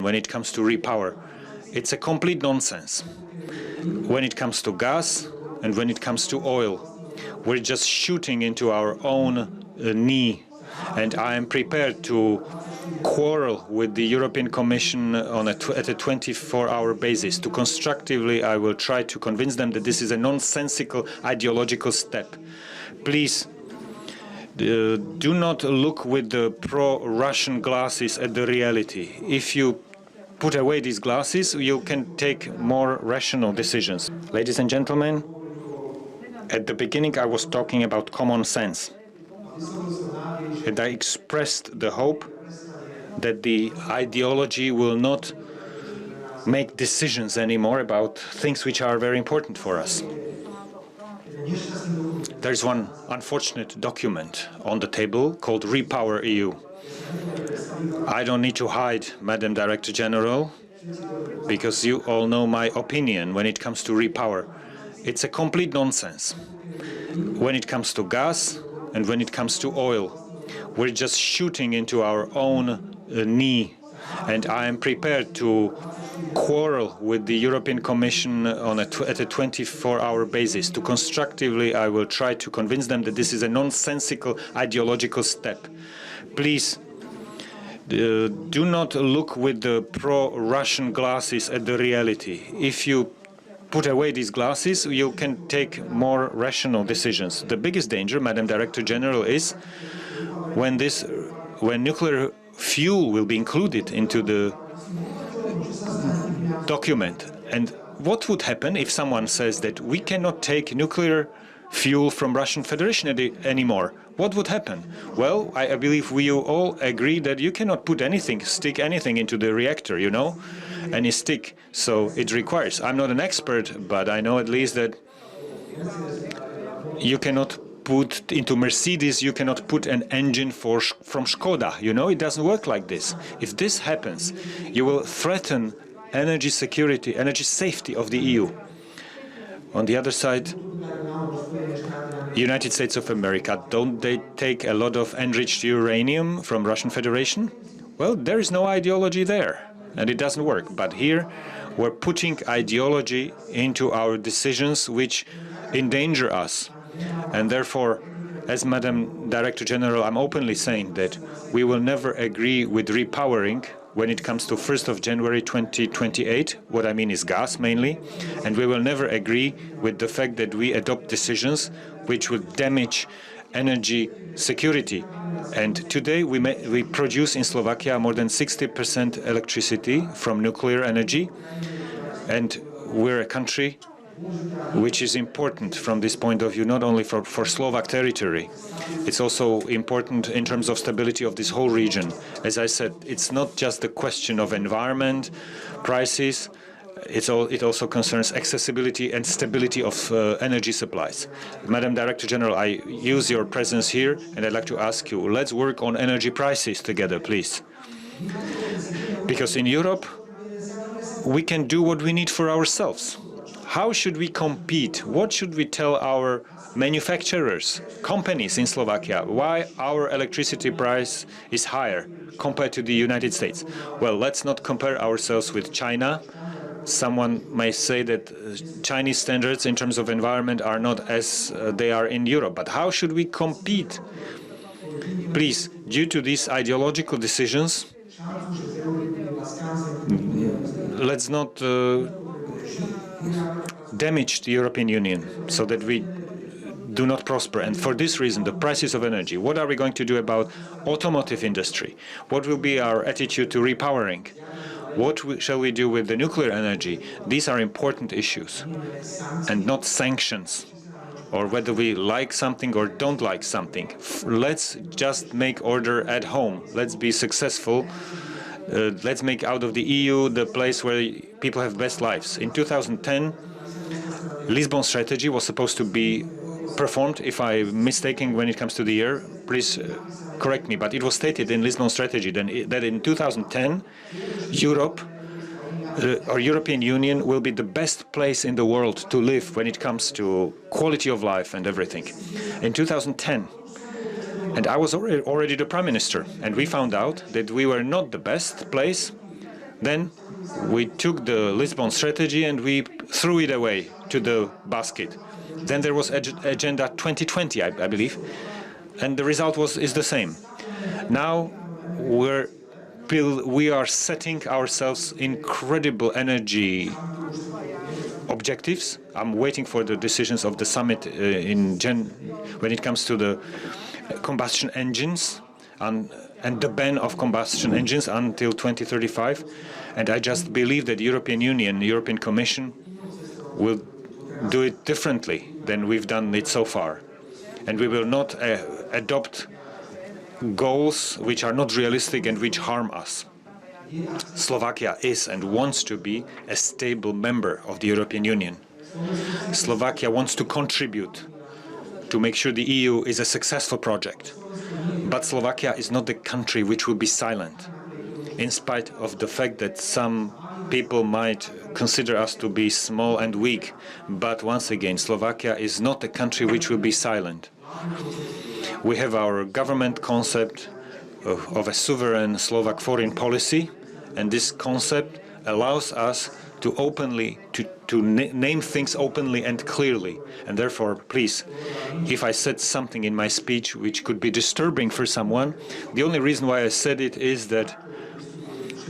When it comes to repower, it's a complete nonsense. When it comes to gas and when it comes to oil, we're just shooting into our own knee. And I am prepared to quarrel with the European Commission at a 24-hour basis. To constructively, I will try to convince them that this is a nonsensical ideological step. Please, do not look with the pro-Russian glasses at the reality. If you put away these glasses, you can take more rational decisions. Ladies and gentlemen, at the beginning I was talking about common sense. And I expressed the hope that the ideology will not make decisions anymore about things which are very important for us. There is one unfortunate document on the table called REPowerEU. I don't need to hide, Madam Director General, because you all know my opinion when it comes to repower. It's a complete nonsense. When it comes to gas and when it comes to oil, we're just shooting into our own knee. And I am prepared to quarrel with the European Commission at a 24-hour basis. To constructively, I will try to convince them that this is a nonsensical ideological step. Please, do not look with the pro-Russian glasses at the reality. If you put away these glasses, you can take more rational decisions. The biggest danger, Madam Director General, is when nuclear fuel will be included into the document. And what would happen if someone says that we cannot take nuclear fuel from Russian Federation anymore? What would happen? Well, I believe we all agree that you cannot put anything, stick anything into the reactor, you know, any stick. So it requires, I'm not an expert, but I know at least that you cannot put into Mercedes, you cannot put an engine from Škoda, you know, it doesn't work like this. If this happens, you will threaten energy security, energy safety of the EU. On the other side, United States of America, don't they take a lot of enriched uranium from Russian Federation? Well, there is no ideology there, and it doesn't work. But here, we're putting ideology into our decisions which endanger us. And therefore, as Madam Director General, I'm openly saying that we will never agree with repowering when it comes to 1st of January 2028, what I mean is gas mainly, and we will never agree with the fact that we adopt decisions which will damage energy security. And today we produce in Slovakia more than 60% electricity from nuclear energy, and we're a country which is important from this point of view, not only for Slovak territory. It's also important in terms of stability of this whole region. As I said, it's not just the question of environment, prices, it also concerns accessibility and stability of energy supplies. Madam Director General, I use your presence here and I'd like to ask you, let's work on energy prices together, please. Because in Europe, we can do what we need for ourselves. How should we compete? What should we tell our manufacturers, companies in Slovakia, why our electricity price is higher compared to the United States? Well, let's not compare ourselves with China. Someone may say that Chinese standards in terms of environment are not as they are in Europe. But how should we compete? Please, due to these ideological decisions, let's not damage the European Union so that we do not prosper. And for this reason, the prices of energy. What are we going to do about automotive industry? What will be our attitude to repowering? What shall we do with the nuclear energy? These are important issues, and not sanctions, or whether we like something or don't like something. Let's just make order at home. Let's be successful. Let's make out of the EU the place where people have best lives. In 2010, Lisbon strategy was supposed to be performed. If I'm mistaken when it comes to the year, please correct me, but it was stated in Lisbon strategy that in 2010, Europe, or European Union, will be the best place in the world to live when it comes to quality of life and everything. In 2010, and I was already the Prime Minister, and we found out that we were not the best place Then we took the Lisbon strategy and we threw it away to the basket. Then there was Agenda 2020, I believe, and the result is the same. Now we are setting ourselves incredible energy objectives. I'm waiting for the decisions of the summit when it comes to the combustion engines and the ban of combustion engines until 2035. And I just believe that the European Union, the European Commission, will do it differently than we've done it so far. And we will not adopt goals which are not realistic and which harm us. Slovakia is and wants to be a stable member of the European Union. Slovakia wants to contribute to make sure the EU is a successful project. But Slovakia is not the country which will be silent, in spite of the fact that some people might consider us to be small and weak. But once again, Slovakia is not a country which will be silent. We have our government concept of a sovereign Slovak foreign policy, and this concept allows us to name things openly and clearly. And therefore, please, if I said something in my speech which could be disturbing for someone, the only reason why I said it is that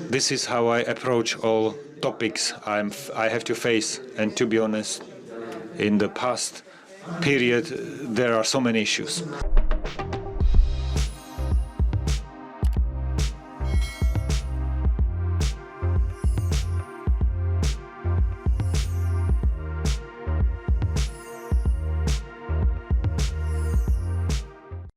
this is how I approach all topics I have to face. And to be honest, in the past period, there are so many issues.